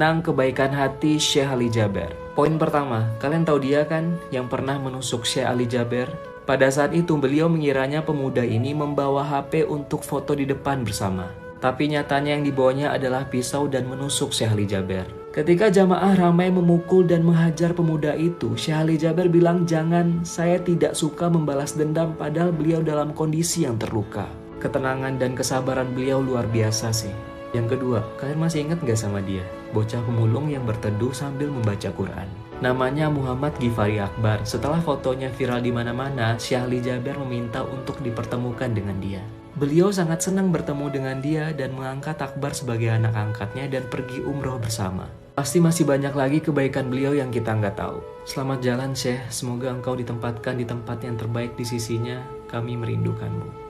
menang kebaikan hati Syekh Ali Jaber. Poin pertama, kalian tahu dia kan yang pernah menusuk Syekh Ali Jaber? Pada saat itu beliau mengiranya pemuda ini membawa HP untuk foto di depan bersama. Tapi nyatanya yang dibawanya adalah pisau dan menusuk Syekh Ali Jaber. Ketika jamaah ramai memukul dan menghajar pemuda itu, Syekh Ali Jaber bilang, "Jangan, saya tidak suka membalas dendam," padahal beliau dalam kondisi yang terluka. Ketenangan dan kesabaran beliau luar biasa sih. Yang kedua, kalian masih ingat gak sama dia? Bocah pemulung yang berteduh sambil membaca Quran. Namanya Muhammad Ghifari Akbar. Setelah fotonya viral di mana-mana, Syekh Ali Jaber meminta untuk dipertemukan dengan dia. Beliau sangat senang bertemu dengan dia dan mengangkat Akbar sebagai anak angkatnya dan pergi umroh bersama. Pasti masih banyak lagi kebaikan beliau yang kita nggak tahu. Selamat jalan Syekh, semoga engkau ditempatkan di tempat yang terbaik di sisinya. Kami merindukanmu.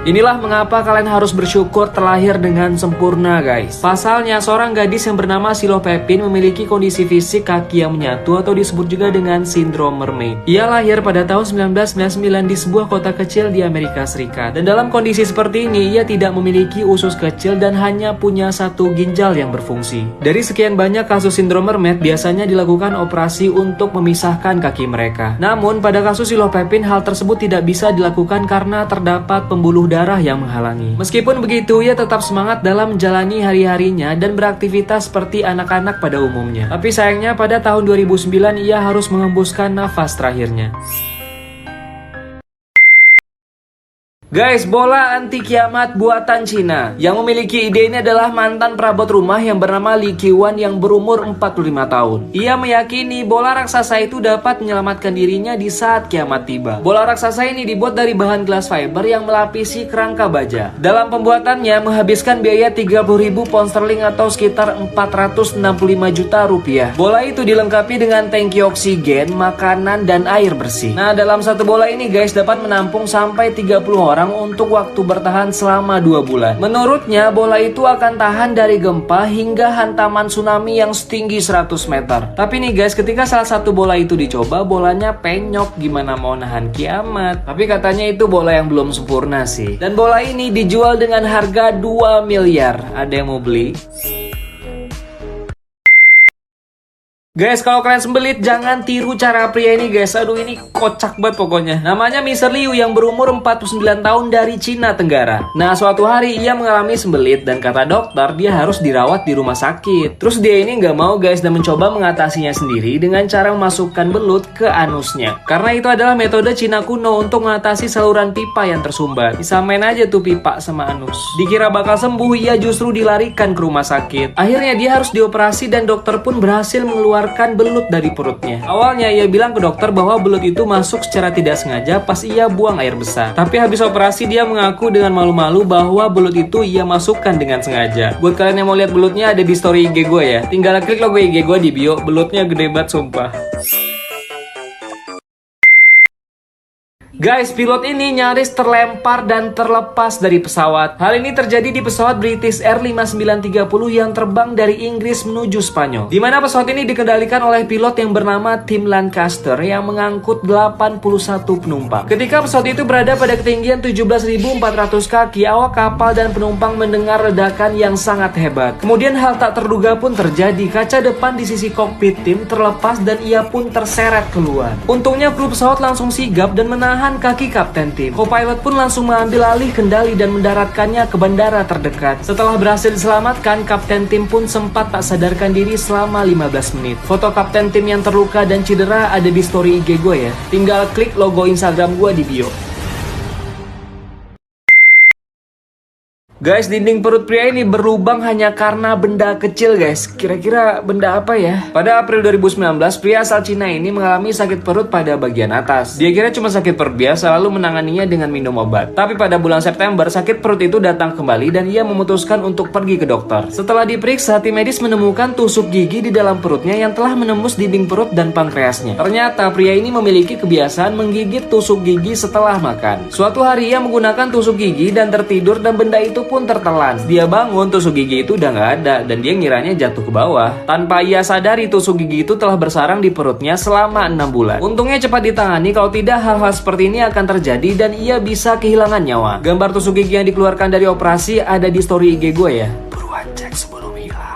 Inilah mengapa kalian harus bersyukur terlahir dengan sempurna guys. Pasalnya seorang gadis yang bernama Silo Pepin memiliki kondisi fisik kaki yang menyatu atau disebut juga dengan sindrom mermaid. Ia lahir pada tahun 1999 di sebuah kota kecil di Amerika Serikat. Dan dalam kondisi seperti ini ia tidak memiliki usus kecil dan hanya punya satu ginjal yang berfungsi. Dari sekian banyak kasus sindrom mermaid biasanya dilakukan operasi untuk memisahkan kaki mereka. Namun pada kasus Silo Pepin hal tersebut tidak bisa dilakukan karena terdapat pembuluh darah yang menghalangi. Meskipun begitu, ia tetap semangat dalam menjalani hari-harinya dan beraktivitas seperti anak-anak pada umumnya. Tapi sayangnya pada tahun 2009 ia harus mengembuskan nafas terakhirnya. Guys, bola anti kiamat buatan Cina. Yang memiliki ide ini adalah mantan perabot rumah yang bernama Li Qiwan yang berumur 45 tahun. Ia meyakini bola raksasa itu dapat menyelamatkan dirinya di saat kiamat tiba. Bola raksasa ini dibuat dari bahan glass fiber yang melapisi kerangka baja. Dalam pembuatannya menghabiskan biaya 30.000 pound sterling atau sekitar 465 juta rupiah. Bola itu dilengkapi dengan tangki oksigen, makanan, dan air bersih. Nah, dalam satu bola ini guys dapat menampung sampai 30 orang untuk waktu bertahan selama 2 bulan. Menurutnya, bola itu akan tahan dari gempa hingga hantaman tsunami yang setinggi 100 meter. Tapi nih guys, ketika salah satu bola itu dicoba, bolanya penyok. Gimana mau nahan kiamat? Tapi katanya itu bola yang belum sempurna sih. Dan bola ini dijual dengan harga 2 miliar. Ada yang mau beli? Guys, kalau kalian sembelit jangan tiru cara pria ini guys. Aduh, ini kocak banget pokoknya. Namanya Mr. Liu yang berumur 49 tahun dari Cina Tenggara. Nah, suatu hari ia mengalami sembelit dan kata dokter dia harus dirawat di rumah sakit. Terus dia ini nggak mau guys dan mencoba mengatasinya sendiri dengan cara memasukkan belut ke anusnya. Karena itu adalah metode Cina kuno untuk mengatasi saluran pipa yang tersumbat. Disamain aja tuh pipa sama anus. Dikira bakal sembuh, ia justru dilarikan ke rumah sakit. Akhirnya dia harus dioperasi dan dokter pun berhasil mengeluarkan belut dari perutnya. Awalnya ia bilang ke dokter bahwa belut itu masuk secara tidak sengaja pas ia buang air besar. Tapi habis operasi dia mengaku dengan malu-malu bahwa belut itu ia masukkan dengan sengaja. Buat kalian yang mau lihat belutnya ada di story IG gue ya. Tinggal klik logo IG gue di bio. Belutnya gede banget sumpah. Guys, pilot ini nyaris terlempar dan terlepas dari pesawat. Hal ini terjadi di pesawat British Air 5930 yang terbang dari Inggris menuju Spanyol. Di mana pesawat ini dikendalikan oleh pilot yang bernama Tim Lancaster yang mengangkut 81 penumpang. Ketika pesawat itu berada pada ketinggian 17.400 kaki, awak kapal dan penumpang mendengar ledakan yang sangat hebat. Kemudian hal tak terduga pun terjadi. Kaca depan di sisi kokpit Tim terlepas dan ia pun terseret keluar. Untungnya kru pesawat langsung sigap dan menahan kaki Kapten Tim. Co-pilot pun langsung mengambil alih kendali dan mendaratkannya ke bandara terdekat. Setelah berhasil diselamatkan, Kapten Tim pun sempat tak sadarkan diri selama 15 menit. Foto Kapten Tim yang terluka dan cedera ada di story IG gue ya. Tinggal klik logo Instagram gue di bio. Guys, dinding perut pria ini berlubang hanya karena benda kecil guys. Kira-kira benda apa ya? Pada April 2019, pria asal Cina ini mengalami sakit perut pada bagian atas. Dia kira cuma sakit perut biasa lalu menanganinya dengan minum obat. Tapi pada bulan September, sakit perut itu datang kembali dan ia memutuskan untuk pergi ke dokter. Setelah diperiksa, tim medis menemukan tusuk gigi di dalam perutnya yang telah menembus dinding perut dan pankreasnya. Ternyata pria ini memiliki kebiasaan menggigit tusuk gigi setelah makan. Suatu hari ia menggunakan tusuk gigi dan tertidur dan benda itu pun tertelan. Dia bangun, tusuk gigi itu udah nggak ada dan dia ngiranya jatuh ke bawah. Tanpa ia sadari, tusuk gigi itu telah bersarang di perutnya selama 6 bulan. Untungnya cepat ditangani, kalau tidak hal-hal seperti ini akan terjadi dan ia bisa kehilangan nyawa. Gambar tusuk gigi yang dikeluarkan dari operasi ada di story IG gue ya. Buruan cek sebelum hilang.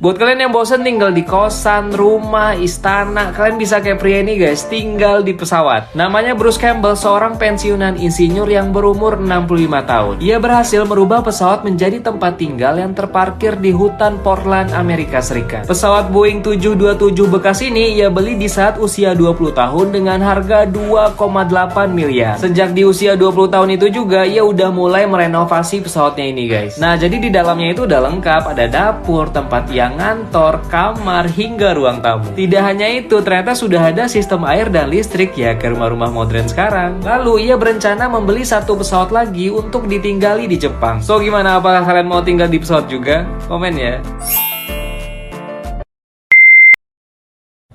Buat kalian yang bosen tinggal di kosan, rumah, istana, kalian bisa kayak pria ini guys, tinggal di pesawat. Namanya Bruce Campbell, seorang pensiunan insinyur yang berumur 65 tahun. Ia berhasil merubah pesawat menjadi tempat tinggal yang terparkir di hutan Portland, Amerika Serikat. Pesawat Boeing 727 bekas ini ia beli di saat usia 20 tahun dengan harga 2,8 miliar. Sejak di usia 20 tahun itu juga ia udah mulai merenovasi pesawatnya ini guys. Nah, jadi di dalamnya itu udah lengkap, ada dapur, tempat yang ngantor, kamar, hingga ruang tamu. Tidak hanya itu, ternyata sudah ada sistem air dan listrik ya ke rumah-rumah modern sekarang. Lalu ia berencana membeli satu pesawat lagi untuk ditinggali di Jepang. So gimana, apakah kalian mau tinggal di pesawat juga? Komen ya.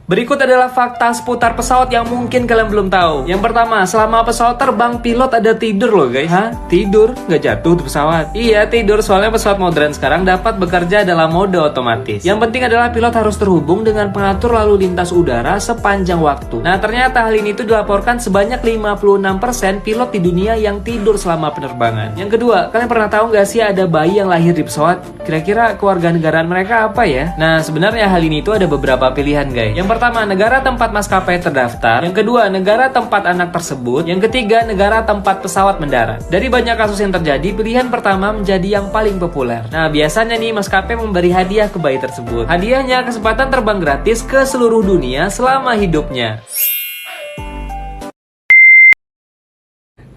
Berikut adalah fakta seputar pesawat yang mungkin kalian belum tahu. Yang pertama, selama pesawat terbang, pilot ada tidur loh guys. Hah? Tidur? Nggak jatuh tuh pesawat? Iya, tidur, soalnya pesawat modern sekarang dapat bekerja dalam mode otomatis. Yang penting adalah pilot harus terhubung dengan pengatur lalu lintas udara sepanjang waktu. Nah, ternyata hal ini tuh dilaporkan sebanyak 56% pilot di dunia yang tidur selama penerbangan. Yang kedua, kalian pernah tahu nggak sih ada bayi yang lahir di pesawat? Kira-kira kewarganegaraan mereka apa ya? Nah, sebenarnya hal ini tuh ada beberapa pilihan guys. Yang pertama, negara tempat maskapai terdaftar. Yang kedua, negara tempat anak tersebut. Yang ketiga, negara tempat pesawat mendarat. Dari banyak kasus yang terjadi, pilihan pertama menjadi yang paling populer. Nah, biasanya nih maskapai memberi hadiah ke bayi tersebut. Hadiahnya kesempatan terbang gratis ke seluruh dunia selama hidupnya.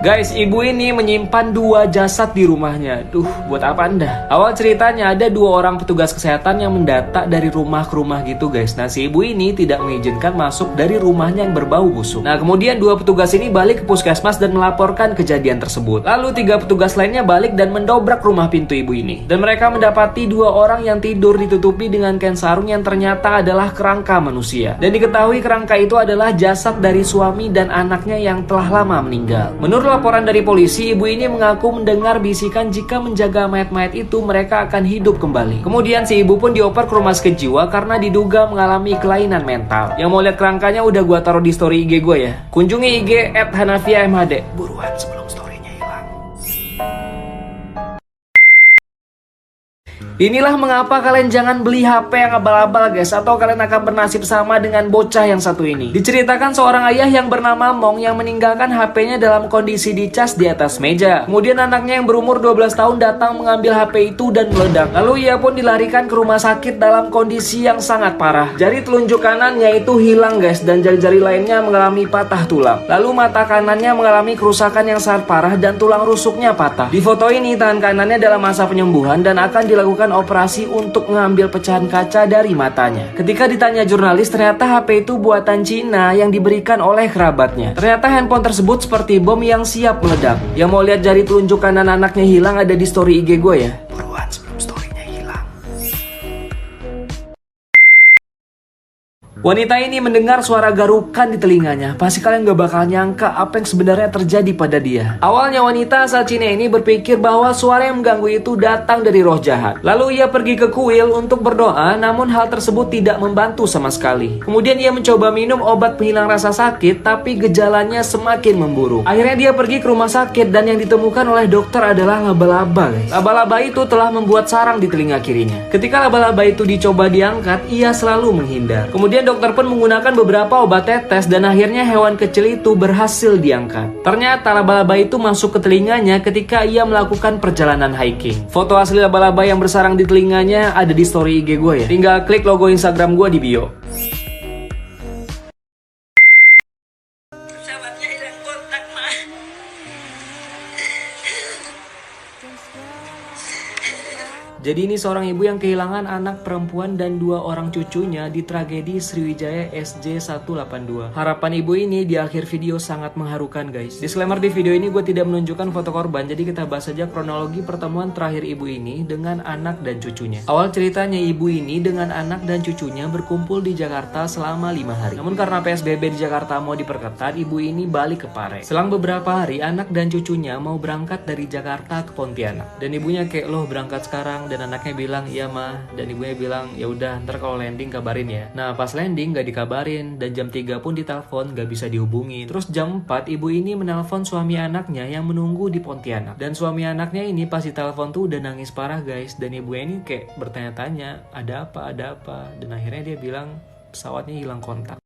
Guys, ibu ini menyimpan 2 jasad di rumahnya. Duh, buat apa anda? Awal ceritanya ada 2 orang petugas kesehatan yang mendata dari rumah ke rumah gitu guys. Nah, si ibu ini tidak mengizinkan masuk dari rumahnya yang berbau busuk. Nah, kemudian 2 petugas ini balik ke puskesmas dan melaporkan kejadian tersebut. Lalu 3 petugas lainnya balik dan mendobrak rumah pintu ibu ini. Dan mereka mendapati 2 orang yang tidur ditutupi dengan kain sarung yang ternyata adalah kerangka manusia. Dan diketahui kerangka itu adalah jasad dari suami dan anaknya yang telah lama meninggal. Menurut laporan dari polisi, ibu ini mengaku mendengar bisikan jika menjaga mayat-mayat itu mereka akan hidup kembali. Kemudian si ibu pun dioper ke rumah sakit jiwa karena diduga mengalami kelainan mental. Yang mau lihat kerangkanya udah gua taruh di story IG gua ya. Kunjungi IG @hanafiamhd. Buruan sebelum storynya hilang. Inilah mengapa kalian jangan beli HP yang abal-abal guys, atau kalian akan bernasib sama dengan bocah yang satu ini. Diceritakan seorang ayah yang bernama Mong yang meninggalkan HP-nya dalam kondisi dicas di atas meja. Kemudian anaknya yang berumur 12 tahun datang mengambil HP itu dan meledak. Lalu ia pun dilarikan ke rumah sakit dalam kondisi yang sangat parah. Jari telunjuk kanannya itu hilang guys, dan jari-jari lainnya mengalami patah tulang. Lalu mata kanannya mengalami kerusakan yang sangat parah dan tulang rusuknya patah. Di foto ini tangan kanannya dalam masa penyembuhan dan akan dilakukan operasi untuk mengambil pecahan kaca dari matanya. Ketika ditanya jurnalis, ternyata HP itu buatan Cina yang diberikan oleh kerabatnya. Ternyata handphone tersebut seperti bom yang siap meledak. Yang mau lihat jari telunjuk kanan anaknya hilang ada di story IG gue ya. Buruan sebelum storynya hilang. Wanita ini mendengar suara garukan di telinganya. Pasti kalian gak bakal nyangka apa yang sebenarnya terjadi pada dia. Awalnya wanita asal Cina ini berpikir bahwa suara yang mengganggu itu datang dari roh jahat. Lalu ia pergi ke kuil untuk berdoa, namun hal tersebut tidak membantu sama sekali. Kemudian ia mencoba minum obat penghilang rasa sakit, tapi gejalanya semakin memburuk. Akhirnya dia pergi ke rumah sakit dan yang ditemukan oleh dokter adalah laba-laba guys. Laba-laba itu telah membuat sarang di telinga kirinya. Ketika laba-laba itu dicoba diangkat, ia selalu menghindar. Kemudian dokter pun menggunakan beberapa obat tetes dan akhirnya hewan kecil itu berhasil diangkat. Ternyata laba-laba itu masuk ke telinganya ketika ia melakukan perjalanan hiking. Foto asli laba-laba yang bersarang di telinganya ada di story IG gue ya. Tinggal klik logo Instagram gue di bio. Jadi ini seorang ibu yang kehilangan anak perempuan dan 2 orang cucunya di tragedi Sriwijaya SJ182. Harapan ibu ini di akhir video sangat mengharukan guys. Disclaimer, di video ini gue tidak menunjukkan foto korban, jadi kita bahas saja kronologi pertemuan terakhir ibu ini dengan anak dan cucunya. Awal ceritanya ibu ini dengan anak dan cucunya berkumpul di Jakarta selama 5 hari. Namun karena PSBB di Jakarta mau diperketat, ibu ini balik ke Pare. Selang beberapa hari, anak dan cucunya mau berangkat dari Jakarta ke Pontianak. Dan ibunya kayak, loh berangkat sekarang dan anaknya bilang iya mah, dan ibunya bilang ya udah ntar kalau landing kabarin ya. Nah pas landing gak dikabarin dan jam 3 pun ditelepon gak bisa dihubungin. Terus jam 4 ibu ini menelpon suami anaknya yang menunggu di Pontianak, dan suami anaknya ini pas ditelepon tuh udah nangis parah guys, dan ibunya ini kayak bertanya-tanya ada apa, dan akhirnya dia bilang pesawatnya hilang kontak.